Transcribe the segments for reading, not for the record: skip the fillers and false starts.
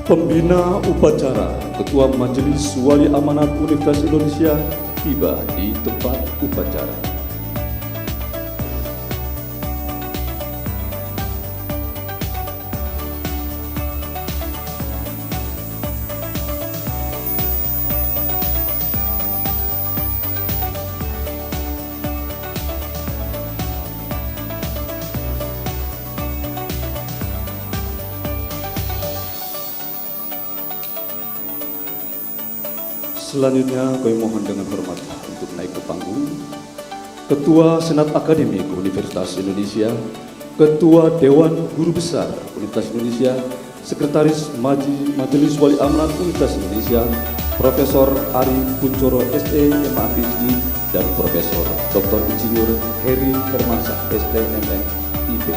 Pembina upacara Ketua Majelis Wali Amanat Universitas Indonesia tiba di tempat upacara. Selanjutnya kami mohon dengan hormat untuk naik ke panggung Ketua Senat Akademik Universitas Indonesia, Ketua Dewan Guru Besar Universitas Indonesia, Sekretaris Majelis Wali Amanat Universitas Indonesia, Profesor Ari Kuncoro SE, MA PhD, dan Profesor Dr. Insinyur Heri Hermansyah STMM IP.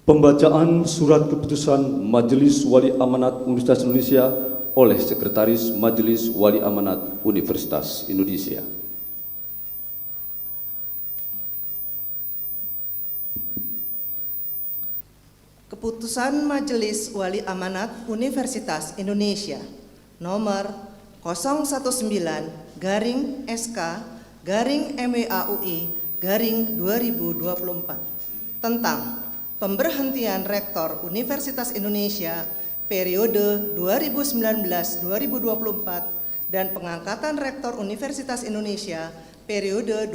Pembacaan surat keputusan Majelis Wali Amanat Universitas Indonesia oleh Sekretaris Majelis Wali Amanat Universitas Indonesia. Keputusan Majelis Wali Amanat Universitas Indonesia nomor 019-SK-MEAUI-2024 tentang pemberhentian Rektor Universitas Indonesia periode 2019-2024 dan pengangkatan Rektor Universitas Indonesia periode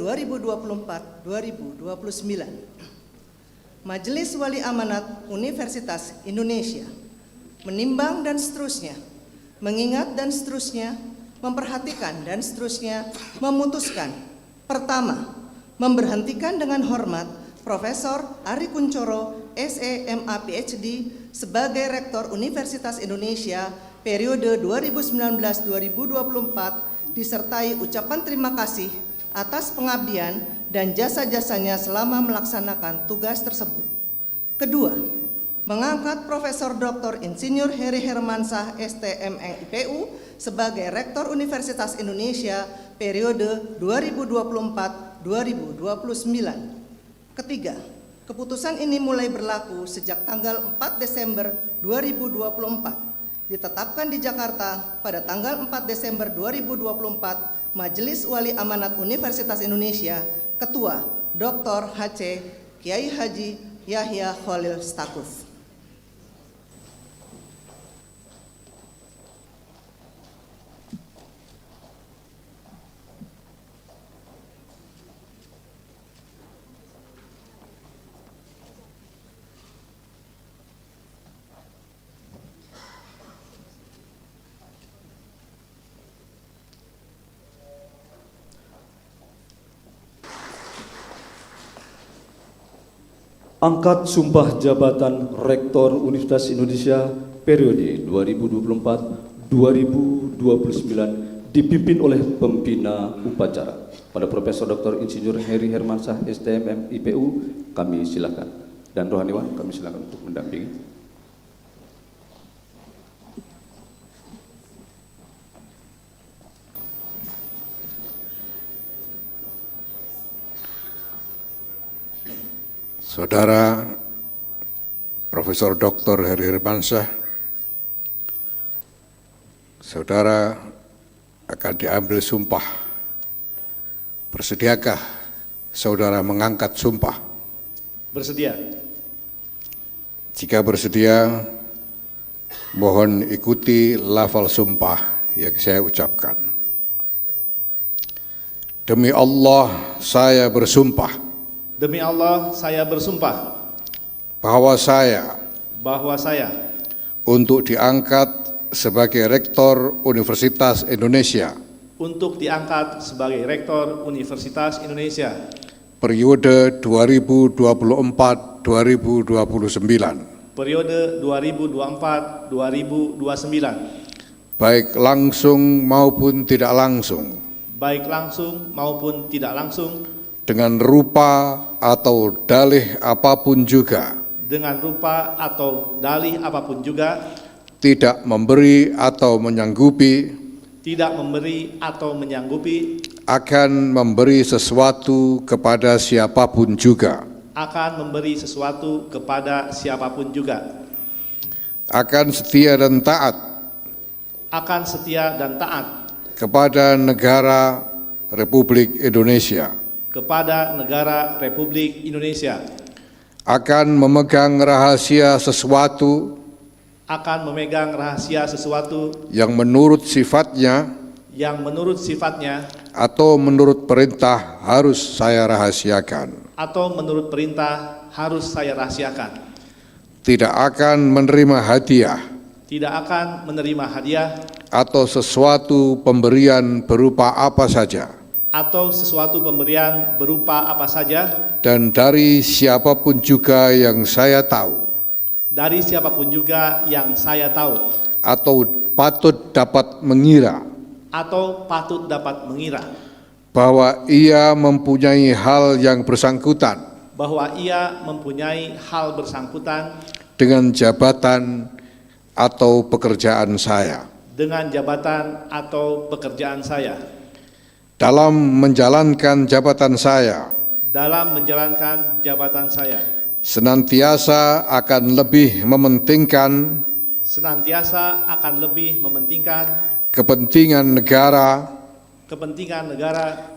2024-2029. Majelis Wali Amanat Universitas Indonesia menimbang dan seterusnya, mengingat dan seterusnya, memperhatikan dan seterusnya, memutuskan. Pertama, memberhentikan dengan hormat Profesor Ari Kuncoro SE, MA PhD sebagai Rektor Universitas Indonesia periode 2019-2024 disertai ucapan terima kasih atas pengabdian dan jasa-jasanya selama melaksanakan tugas tersebut. Kedua, mengangkat Profesor Dr. Insinyur Heri Hermansyah STMM IPU sebagai Rektor Universitas Indonesia periode 2024-2029. Ketiga, keputusan ini mulai berlaku sejak tanggal 4 Desember 2024. Ditetapkan di Jakarta pada tanggal 4 Desember 2024, Majelis Wali Amanat Universitas Indonesia, Ketua Dr. HC Kiai Haji Yahya Khalil Stakuf. Angkat sumpah jabatan Rektor Universitas Indonesia periode 2024-2029 dipimpin oleh pembina upacara pada Profesor Dr. Insinyur Heri Hermansyah STMM IPU. Kami silakan, dan rohaniwan kami silakan untuk mendampingi. Saudara Profesor Dr. Heri Hermansyah, saudara akan diambil sumpah. Bersediakah saudara mengangkat sumpah? Bersedia. Jika bersedia, mohon ikuti lafal sumpah yang saya ucapkan. Demi Allah, saya bersumpah. Demi Allah, saya bersumpah bahwa saya untuk diangkat sebagai Rektor Universitas Indonesia untuk diangkat sebagai Rektor Universitas Indonesia periode 2024-2029, periode 2024-2029, baik langsung maupun tidak langsung, baik langsung maupun tidak langsung, dengan rupa atau dalih apapun juga, dengan rupa atau dalih apapun juga, tidak memberi atau menyanggupi, tidak memberi atau menyanggupi, akan memberi sesuatu kepada siapapun juga, akan memberi sesuatu kepada siapapun juga, akan setia dan taat akan setia dan taat kepada negara Republik Indonesia, kepada negara Republik Indonesia, akan memegang rahasia sesuatu akan memegang rahasia sesuatu yang menurut sifatnya atau menurut perintah harus saya rahasiakan. atau menurut perintah harus saya rahasiakan. Tidak akan menerima hadiah Tidak akan menerima hadiah atau sesuatu pemberian berupa apa saja atau sesuatu pemberian berupa apa saja dan dari siapapun juga yang saya tahu dari siapapun juga yang saya tahu atau patut dapat mengira atau patut dapat mengira bahwa ia mempunyai hal yang bersangkutan bahwa ia mempunyai hal bersangkutan dengan jabatan atau pekerjaan saya. dengan jabatan atau pekerjaan saya. Dalam menjalankan jabatan saya, Dalam menjalankan jabatan saya, senantiasa akan lebih mementingkan senantiasa akan lebih mementingkan kepentingan negara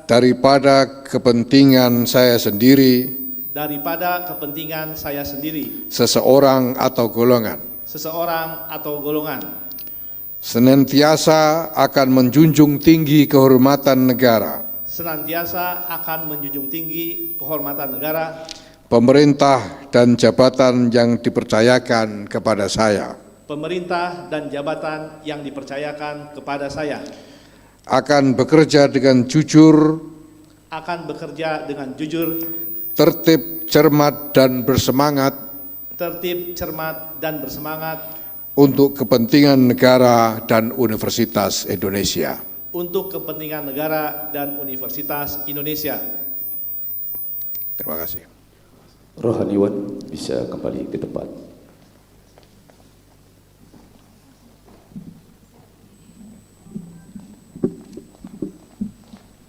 daripada kepentingan saya sendiri, daripada kepentingan saya sendiri, seseorang atau golongan. seseorang atau golongan. Senantiasa akan menjunjung tinggi kehormatan negara, Senantiasa akan menjunjung tinggi kehormatan negara, pemerintah dan jabatan yang dipercayakan kepada saya. pemerintah dan jabatan yang dipercayakan kepada saya. Akan bekerja dengan jujur, Akan bekerja dengan jujur, tertib, cermat, dan bersemangat tertib, cermat, dan bersemangat untuk kepentingan negara dan Universitas Indonesia. untuk kepentingan negara dan Universitas Indonesia. Terima kasih. Rohaniwan bisa kembali ke tempat.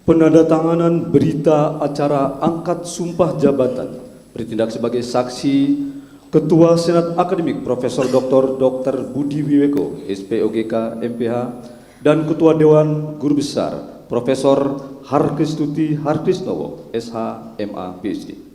Penandatanganan berita acara angkat sumpah jabatan bertindak sebagai saksi Ketua Senat Akademik Profesor Dr. Budi Wiweko, SPOGK MPH, dan Ketua Dewan Guru Besar Profesor Harkristuti Harkrisnowo, SH MA PhD.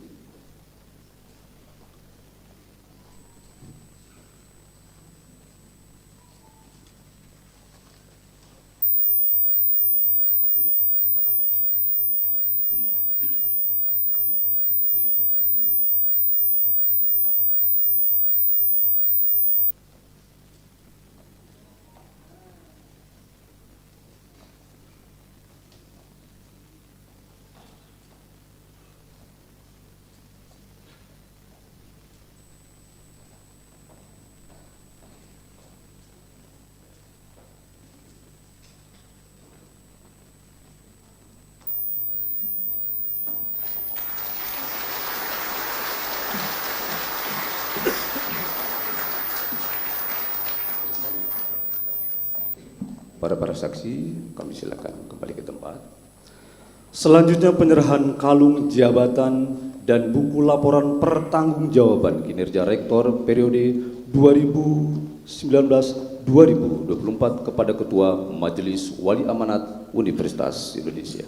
Para saksi, kami silakan kembali ke tempat. Selanjutnya penyerahan kalung jabatan dan buku laporan pertanggungjawaban kinerja Rektor periode 2019-2024 kepada Ketua Majelis Wali Amanat Universitas Indonesia.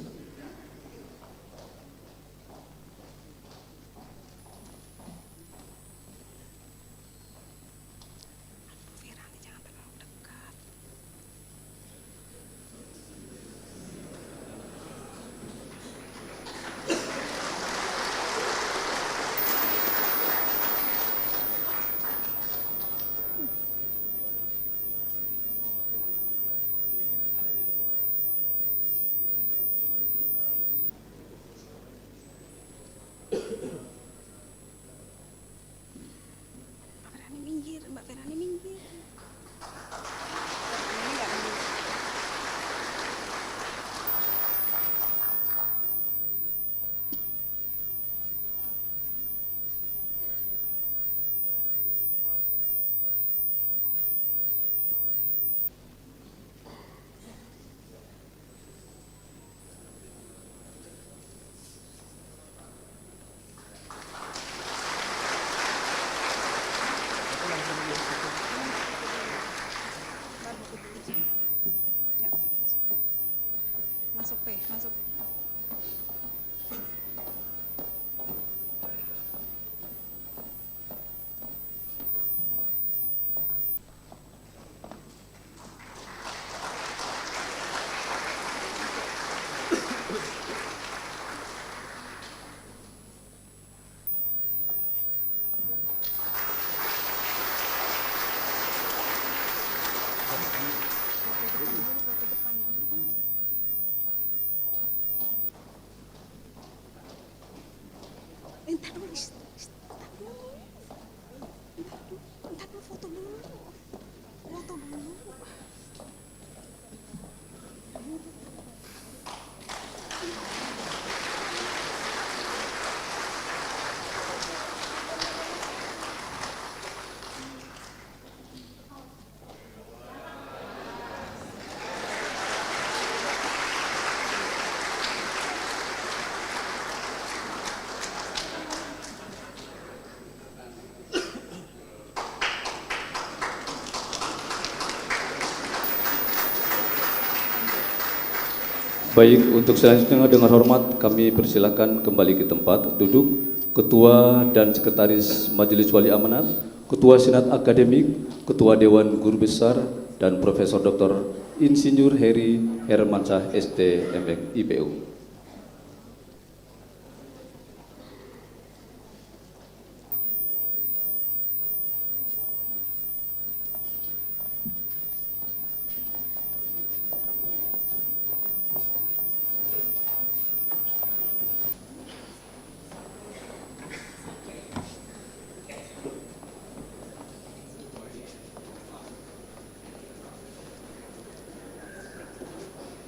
Baik, untuk selanjutnya dengan hormat kami persilakan kembali ke tempat duduk Ketua dan Sekretaris Majelis Wali Amanat, Ketua Senat Akademik, Ketua Dewan Guru Besar, dan Profesor Dr. Insinyur Heri Hermansyah ST MPK IPU.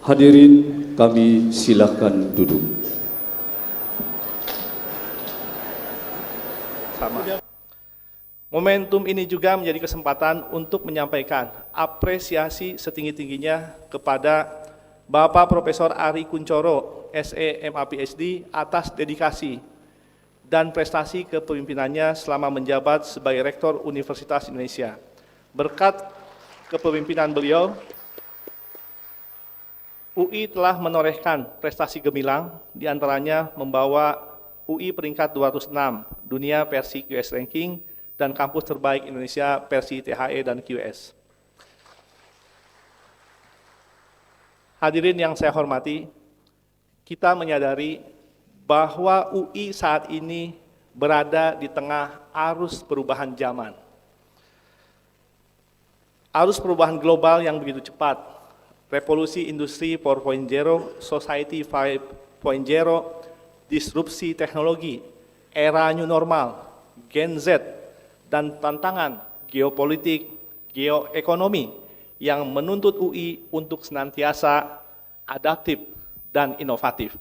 Hadirin, kami silakan duduk. Sama. Momentum ini juga menjadi kesempatan untuk menyampaikan apresiasi setinggi-tingginya kepada Bapak Profesor Ari Kunchoro, SE MA PhD, atas dedikasi dan prestasi kepemimpinannya selama menjabat sebagai Rektor Universitas Indonesia. Berkat kepemimpinan beliau, UI telah menorehkan prestasi gemilang, diantaranya membawa UI peringkat 206 dunia versi QS Ranking dan kampus terbaik Indonesia versi THE dan QS. Hadirin yang saya hormati, kita menyadari bahwa UI saat ini berada di tengah arus perubahan zaman. Arus perubahan global yang begitu cepat, revolusi industri 4.0, society 5.0, disrupsi teknologi, era new normal, Gen Z, dan tantangan geopolitik, geoekonomi yang menuntut UI untuk senantiasa adaptif dan inovatif.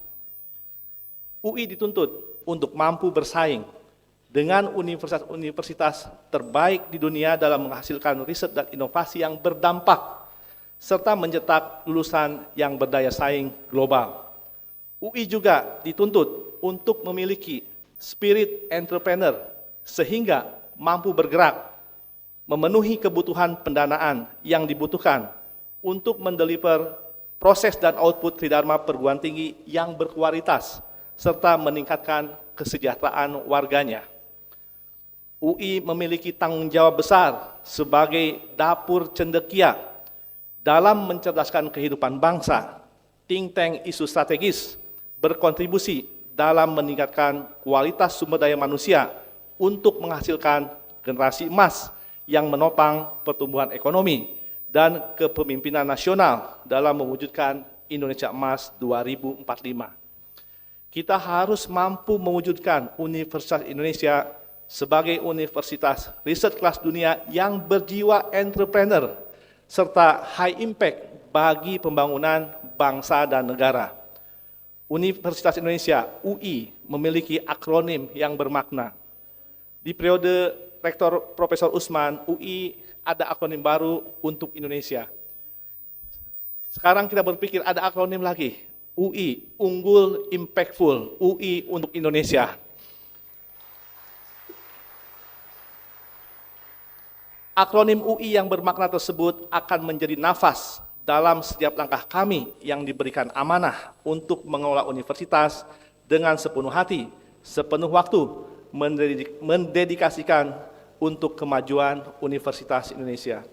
UI dituntut untuk mampu bersaing dengan universitas-universitas terbaik di dunia dalam menghasilkan riset dan inovasi yang berdampak serta mencetak lulusan yang berdaya saing global. UI juga dituntut untuk memiliki spirit entrepreneur sehingga mampu bergerak, memenuhi kebutuhan pendanaan yang dibutuhkan untuk mendeliver proses dan output tridharma perguruan tinggi yang berkualitas serta meningkatkan kesejahteraan warganya. UI memiliki tanggung jawab besar sebagai dapur cendekia dalam mencerdaskan kehidupan bangsa. Think tank isu strategis berkontribusi dalam meningkatkan kualitas sumber daya manusia untuk menghasilkan generasi emas yang menopang pertumbuhan ekonomi dan kepemimpinan nasional dalam mewujudkan Indonesia Emas 2045. Kita harus mampu mewujudkan Universitas Indonesia sebagai universitas riset kelas dunia yang berjiwa entrepreneur serta high impact bagi pembangunan bangsa dan negara. Universitas Indonesia, UI, memiliki akronim yang bermakna. Di periode Rektor Profesor Usman, UI ada akronim baru untuk Indonesia. Sekarang kita berpikir ada akronim lagi, UI, unggul, impactful, UI untuk Indonesia. Akronim UI yang bermakna tersebut akan menjadi nafas dalam setiap langkah kami yang diberikan amanah untuk mengelola universitas dengan sepenuh hati, sepenuh waktu, mendedikasikan untuk kemajuan Universitas Indonesia.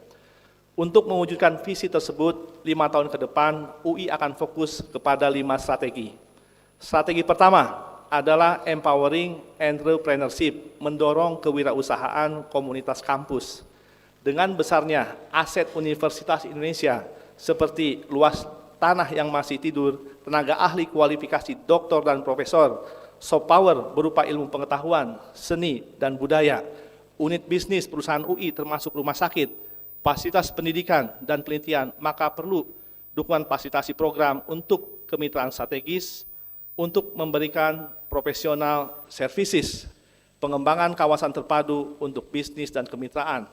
Untuk mewujudkan visi tersebut, 5 tahun ke depan, UI akan fokus kepada 5 strategi. Strategi pertama adalah empowering entrepreneurship, mendorong kewirausahaan komunitas kampus. Dengan besarnya aset Universitas Indonesia seperti luas tanah yang masih tidur, tenaga ahli kualifikasi doktor dan profesor, soft power berupa ilmu pengetahuan, seni, dan budaya, unit bisnis perusahaan UI termasuk rumah sakit, fasilitas pendidikan dan penelitian, maka perlu dukungan fasilitasi program untuk kemitraan strategis, untuk memberikan profesional services, pengembangan kawasan terpadu untuk bisnis dan kemitraan,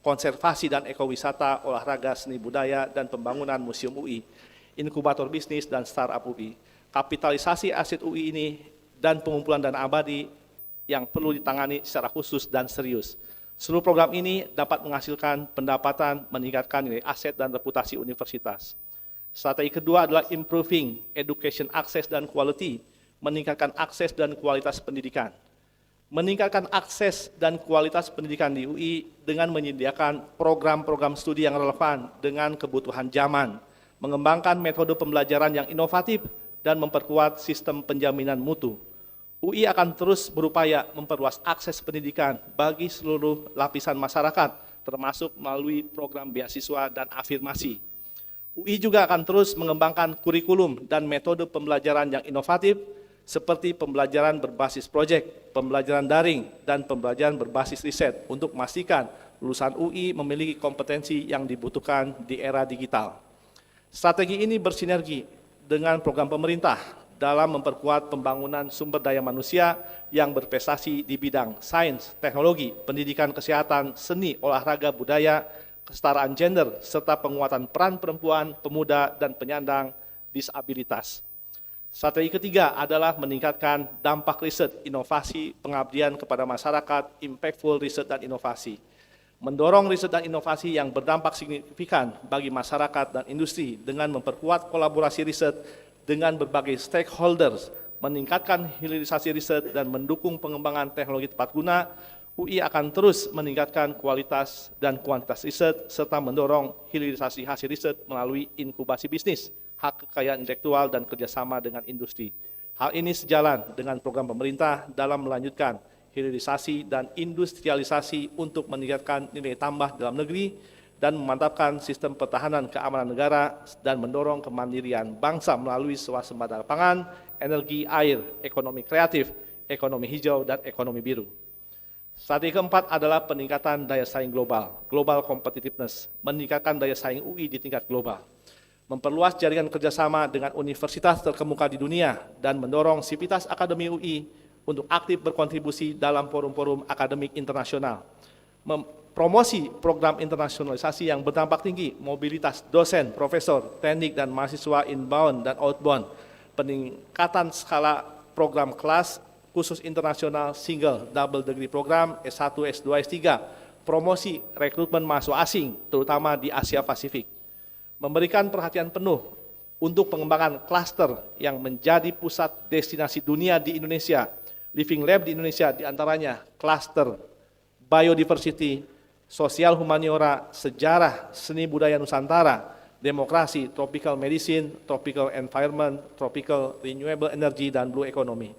konservasi dan ekowisata, olahraga, seni budaya, dan pembangunan museum UI, inkubator bisnis dan startup UI. Kapitalisasi aset UI ini dan pengumpulan dana abadi yang perlu ditangani secara khusus dan serius. Seluruh program ini dapat menghasilkan pendapatan, meningkatkan nilai aset dan reputasi universitas. Strategi kedua adalah improving education access dan quality, meningkatkan akses dan kualitas pendidikan. Meningkatkan akses dan kualitas pendidikan di UI dengan menyediakan program-program studi yang relevan dengan kebutuhan zaman, mengembangkan metode pembelajaran yang inovatif, dan memperkuat sistem penjaminan mutu. UI akan terus berupaya memperluas akses pendidikan bagi seluruh lapisan masyarakat, termasuk melalui program beasiswa dan afirmasi. UI juga akan terus mengembangkan kurikulum dan metode pembelajaran yang inovatif, seperti pembelajaran berbasis proyek, pembelajaran daring, dan pembelajaran berbasis riset untuk memastikan lulusan UI memiliki kompetensi yang dibutuhkan di era digital. Strategi ini bersinergi dengan program pemerintah dalam memperkuat pembangunan sumber daya manusia yang berprestasi di bidang sains, teknologi, pendidikan, kesehatan, seni, olahraga, budaya, kesetaraan gender, serta penguatan peran perempuan, pemuda, dan penyandang disabilitas. Strategi ketiga adalah meningkatkan dampak riset, inovasi, pengabdian kepada masyarakat, impactful riset dan inovasi. Mendorong riset dan inovasi yang berdampak signifikan bagi masyarakat dan industri dengan memperkuat kolaborasi riset dengan berbagai stakeholders, meningkatkan hilirisasi riset dan mendukung pengembangan teknologi tepat guna. UI akan terus meningkatkan kualitas dan kuantitas riset serta mendorong hilirisasi hasil riset melalui inkubasi bisnis, hak kekayaan intelektual, dan kerjasama dengan industri. Hal ini sejalan dengan program pemerintah dalam melanjutkan hilirisasi dan industrialisasi untuk meningkatkan nilai tambah dalam negeri dan memantapkan sistem pertahanan keamanan negara dan mendorong kemandirian bangsa melalui swasembada pangan, energi, air, ekonomi kreatif, ekonomi hijau, dan ekonomi biru. Strategi keempat adalah peningkatan daya saing global, global competitiveness, meningkatkan daya saing UI di tingkat global, memperluas jaringan kerjasama dengan universitas terkemuka di dunia, dan mendorong sivitas akademi UI untuk aktif berkontribusi dalam forum-forum akademik internasional, promosi program internasionalisasi yang berdampak tinggi, mobilitas dosen, profesor, teknik, dan mahasiswa inbound dan outbound, peningkatan skala program kelas, khusus internasional, single, double degree program, S1, S2, S3, promosi rekrutmen mahasiswa asing, terutama di Asia Pasifik. Memberikan perhatian penuh untuk pengembangan klaster yang menjadi pusat destinasi dunia di Indonesia, Living Lab di Indonesia, diantaranya klaster biodiversity, sosial humaniora, sejarah, seni budaya Nusantara, demokrasi, tropical medicine, tropical environment, tropical renewable energy, dan blue economy.